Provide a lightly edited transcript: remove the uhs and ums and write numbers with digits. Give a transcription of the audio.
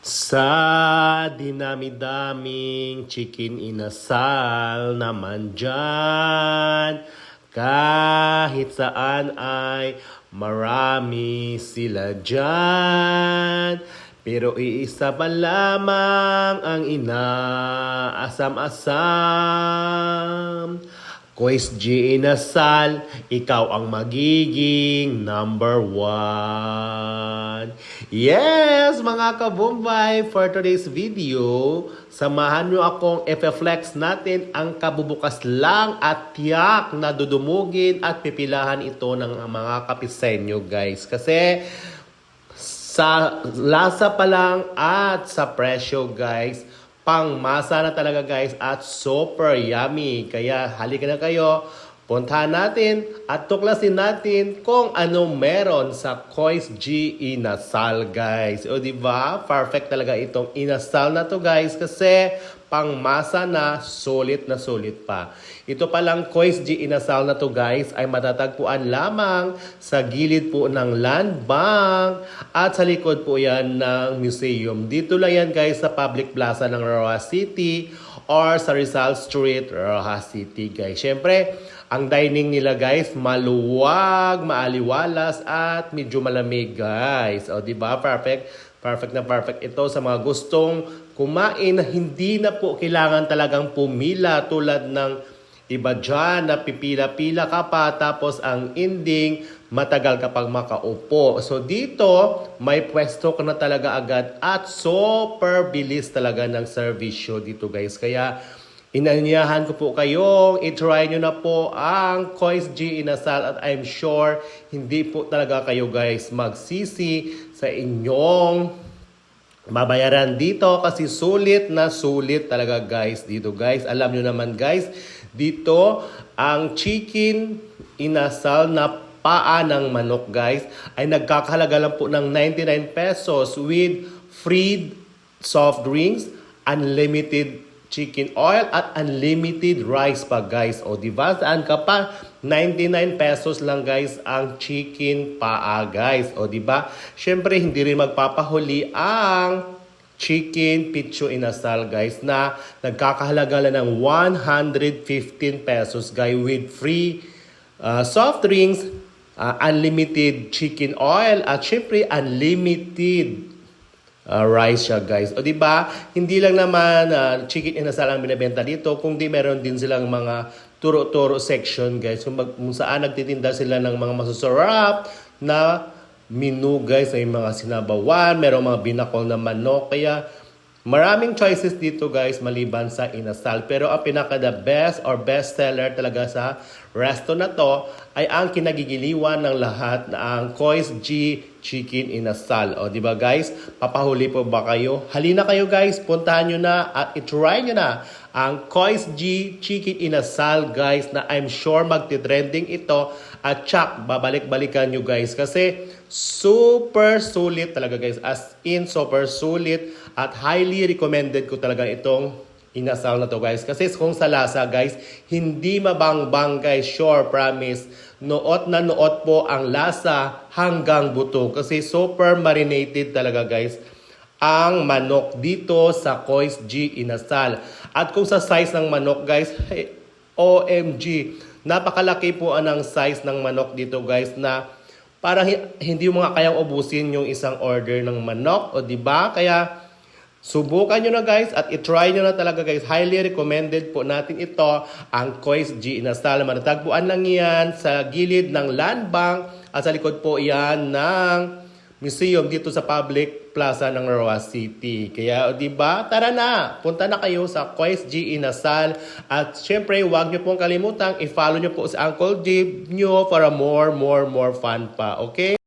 Sa dinami-daming chicken inasal naman dyan, kahit saan ay marami sila dyan. Pero iisa pa lamang ang inaasam-asam. Kois G. Inasal, ikaw ang magiging number 1. Yes, mga kabumbay, for today's video, samahan nyo akong i-flex natin ang kabubukas lang at tiyak na dudumugin at pipilahan ito ng mga kapisenyo, guys. Kasi sa lasa pa lang at sa presyo, guys, pangmasa na talaga, guys, at super yummy. Kaya halika na kayo, puntahan natin at tuklasin natin kung ano meron sa Kois G Inasal, guys. O diba? Perfect talaga itong inasal na to, guys, kasi pangmasa na sulit pa. Ito palang Kois G Inasal na to, guys, ay matatagpuan lamang sa gilid po ng Land Bank at sa likod po yan ng museum. Dito lang yan, guys, sa public plaza ng Roxas City or sa Rizal Street, Roxas City, guys. Siyempre, ang dining nila, guys, maluwag, maaliwalas at medyo malamig, guys. O diba? Perfect. Perfect na perfect ito sa mga gustong kumain na hindi na po kailangan talagang pumila tulad ng iba dyan na pipila-pila ka pa tapos ang ending matagal kapag makaupo. So dito may pwesto ka na talaga agad at super bilis talaga ng servisyo dito, guys. Kaya inanyahan ko po kayong i-try nyo na po ang Kois G Inasal at I'm sure hindi po talaga kayo, guys, magsisi sa inyong babayaran dito kasi sulit na sulit talaga, guys, dito, guys. Alam nyo naman, guys, dito ang chicken inasal na paa ng manok, guys, ay nagkakahalaga lang po ng 99 pesos with free soft drinks, unlimited chicken oil at unlimited rice pa, guys. O diba? Saan ka pa? 99 pesos lang, guys, ang chicken paa, guys. O diba? Syempre, hindi rin magpapahuli ang chicken picho inasal, guys, na nagkakahalaga lang ng 115 pesos, guys, with free soft drinks, unlimited chicken oil, at syempre, unlimited rice siya, guys. O diba, hindi lang naman chicken inasal ang binibenta dito, kundi meron din silang mga turo-turo section, guys. Kung saan nagtitinda sila ng mga masusarap na menu, guys. May mga sinabawan, merong mga binakol na manok. Kaya maraming choices dito, guys, maliban sa inasal. Pero ang pinaka-the best or best seller talaga sa resto na to ay ang kinagigiliwan ng lahat na ang Kois G Chicken Inasal. O diba, guys, papahuli po ba kayo? Halina kayo, guys, puntahan nyo na at itry nyo na ang Kois G Chicken Inasal, guys, na I'm sure magti-trending ito at tsak, babalik-balikan nyo, guys, kasi super sulit talaga, guys, as in super sulit at highly recommended ko talaga itong inasal na to, guys. Kasi kung sa lasa, guys, hindi mabangbang, guys. Sure, promise. Nuot na nuot po ang lasa hanggang buto. Kasi super marinated talaga, guys, ang manok dito sa Kois G Inasal. At kung sa size ng manok, guys, hey, OMG, napakalaki po ang size ng manok dito, guys, na parang hindi mo nga kayang ubusin yung isang order ng manok. O diba? Kaya subukan nyo na, guys, at itry nyo na talaga, guys. Highly recommended po natin ito, ang Kois G Inasal. Matatagpuan lang yan sa gilid ng Land Bank at sa likod po yan ng museum dito sa public plaza ng Roxas City. Kaya, diba, tara na, punta na kayo sa Kois G Inasal. At syempre, huwag nyo pong kalimutang i-follow nyo po sa Uncle Jeep nyo para more fun pa, okay?